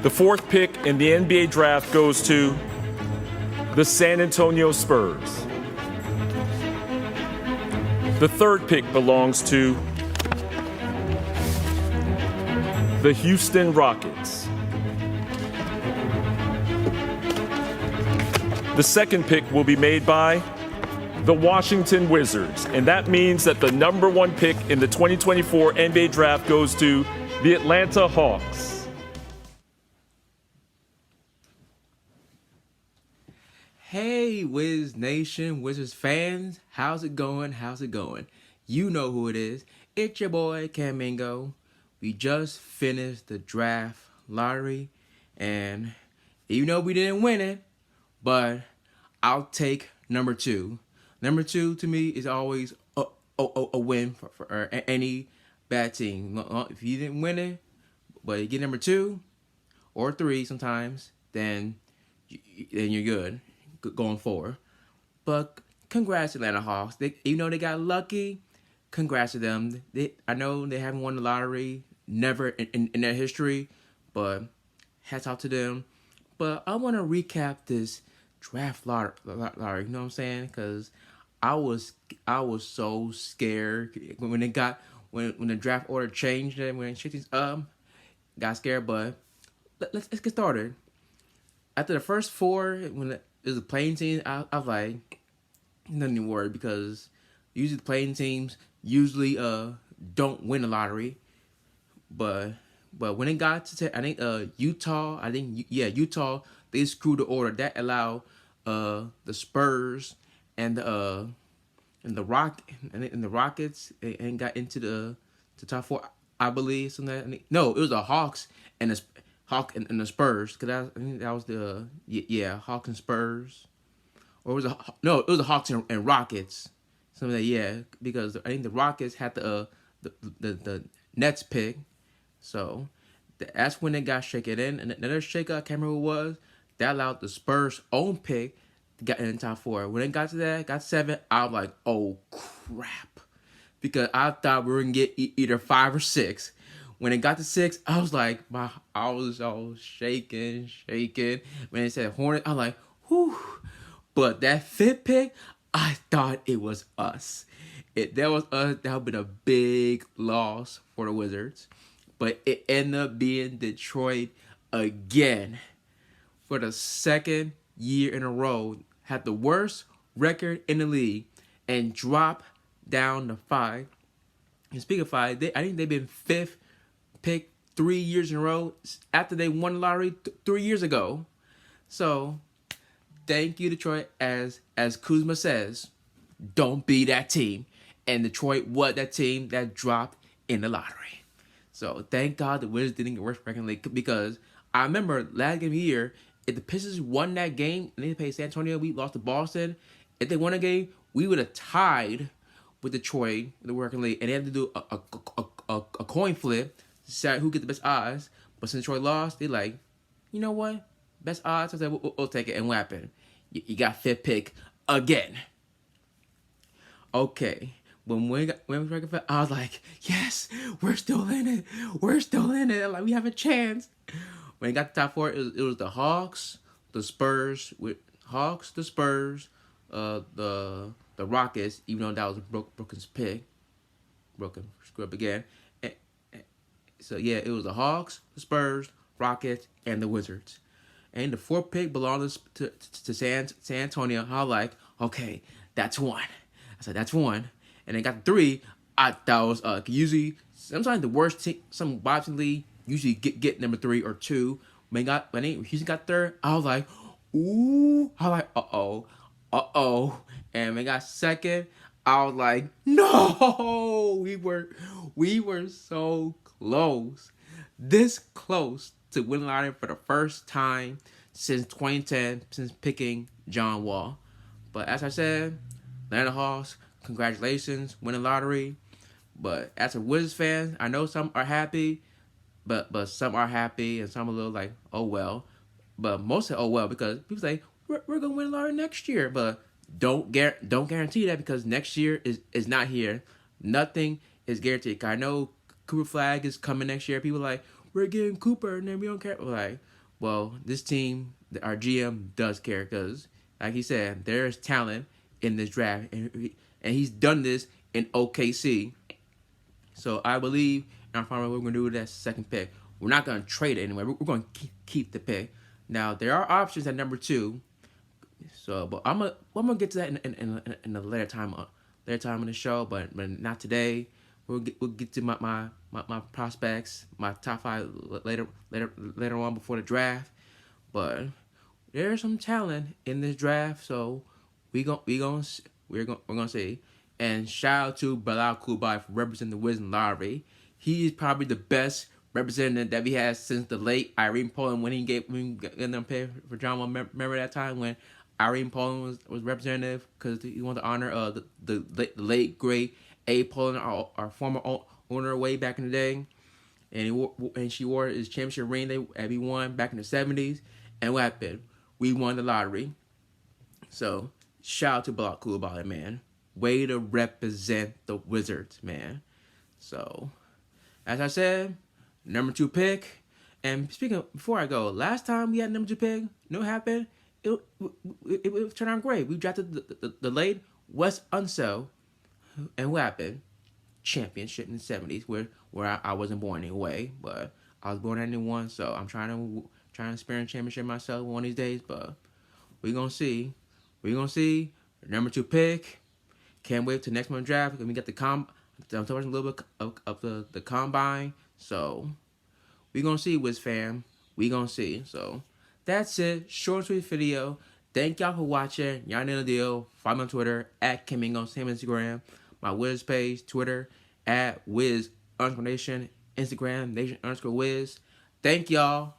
The fourth pick in the NBA draft goes to the San Antonio Spurs. The third pick belongs to the Houston Rockets. The second pick will be made by the Washington Wizards, and that means that the number one pick in the 2024 NBA draft goes to the Atlanta Hawks. Hey, Wiz Nation, Wizards fans, how's it going? How's it going? You know who it is. It's your boy, Cam Mingo. We just finished the draft lottery, and even though we didn't win it, but I'll take number two. Number two, to me, is always a win for any bad team. If you didn't win it, but you get number two or three sometimes, then you're good going forward. But congrats, Atlanta Hawks. Even though they got lucky, congrats to them. I know they haven't won the lottery, never in their history, but hats off to them. But I want to recap this draft lottery, you know what I'm saying? Because I was so scared when the draft order changed and when shit got scared. But let's get started. After the first four, when it was a playing team, I was like, nothing to worry, because usually the playing teams usually don't win the lottery. But when it got to I think Utah, they screwed the order. That allowed the Spurs and the Rockets and got into the top four, I believe. No, it was the Hawks and the the Spurs, because I think that was the Hawks and Spurs, or was it the Hawks and Rockets, something like that, because I think the Rockets had the Nets pick, so that's when they got shaken in. And another shake I can't remember who it was, that allowed the Spurs own pick to get in the top four. When it got to that, got 7, I was like, oh crap, because I thought we were gonna get either 5 or 6. When it got to 6, I was like, I was all shaking. When it said Hornet, I'm like, whew. But that 5th pick, I thought it was us. If that was us, that would have been a big loss for the Wizards. But it ended up being Detroit again. For the second year in a row, had the worst record in the league and dropped down to 5. And speaking of 5, I think they've been 5th pick 3 years in a row after they won the lottery 3 years ago. So thank you, Detroit. As Kuzma says, don't be that team. And Detroit was that team that dropped in the lottery. So thank God the Wizards didn't get worse record in the league, because I remember last game of the year, if the Pistons won that game and they played San Antonio, we lost to Boston. If they won a game, we would have tied with Detroit in the working league, and they had to do a coin flip to decide who get the best odds. But since Detroit lost, they like, you know what? Best odds. I said, we'll take it. And what happened? You got 5th pick again. Okay. When we got 5th pick, I was like, yes, we're still in it. Like, we have a chance. When it got to top 4, it was the Hawks, the Spurs, the Rockets, even though that was Brooklyn's pick. Brooklyn screw up again. So yeah, it was the Hawks, the Spurs, Rockets, and the Wizards. And the 4th pick belonged to San Antonio. I was like, okay, that's 1. I said, that's 1. And then got 3. I thought it was usually sometimes the worst team, some boxing league usually get number 3 or 2. When Houston got 3rd, I was like, ooh. I was like, uh-oh. And when got 2nd, I was like, no. We were so close. This close to winning lottery for the first time since 2010, since picking John Wall. But as I said, Atlanta Hawks, congratulations, winning lottery. But as a Wizards fan, I know some are happy, but some are happy and some a little like, oh well. But most say, oh well, because people say we're gonna win lottery next year. But don't guarantee that, because next year is not here. Nothing is guaranteed. I know Cooper Flag is coming next year. People are like, we're getting Cooper, and then we don't care. We're like, Well, this team, our GM does care because, like he said, there is talent in this draft, and he's done this in OKC. So I believe in our farmer, we're going to do that second pick. We're not going to trade it anyway. We're going to keep the pick. Now there are options at number 2. So, but I'm gonna get to that in a later time in the show, but not today. We'll get to my prospects, my top 5 later on before the draft. But there's some talent in this draft, so we're gonna see. And shout out to Bilal Kubai for representing the Wiz lottery. He is probably the best representative that we had since the late Irene Poland when he gave them pay for John Wall. Remember that time when Irene Poland was representative because he wanted to honor the late great A Poland, our former owner way back in the day, and she wore his championship ring that we won back in the 70s. And what happened? We won the lottery. So shout out to Bilal Kubai, man. Way to represent the Wizards, man. So, as I said, number 2 pick. And speaking of, before I go, last time we had number 2 pick, you know what happened? It turned out great. We drafted the late Wes Unseld. And what happened? Championship in the 70s, where I wasn't born anyway, but I was born in 91, so I'm trying to experience championship myself one of these days, but we're going to see. We're going to see. Number 2 pick. Can't wait till next month draft. We got I'm talking a little bit of the combine. So we gonna see, Wiz fam. We gonna see. So that's it. Short and sweet video. Thank y'all for watching. Y'all know the deal. Follow me on Twitter at Kimmingo. Same Instagram. My Wiz page, Twitter at Wiz_Nation. Instagram Nation_Wiz. Thank y'all.